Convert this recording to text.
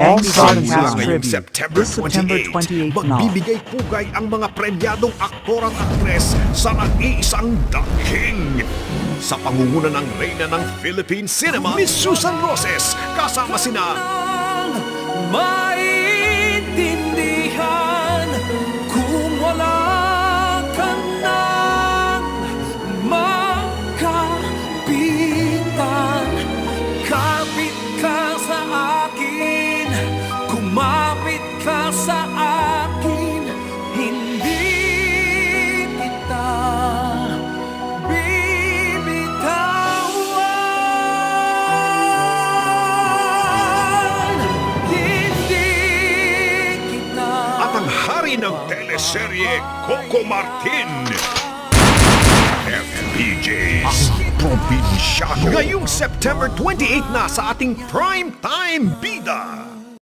Garden Simula House ngayong Tribute. September This September 28, 28 na. magbibigay pugay ang mga premyadong aktor at aktres sa nag-iisang The King. Sa pangunguna ng reyna ng Philippine Cinema, Miss Susan Roses, kasama sina maintindihan kung wala ka nang makapitan. Kapit ka sa akin, kumapit ka sa akin, hindi kita bibitawan. Hindi kita. at ang hari ng teleserye, Coco Martin. FPJ's Probinsyano. Ngayong September 28 na sa ating Prime Time Bida.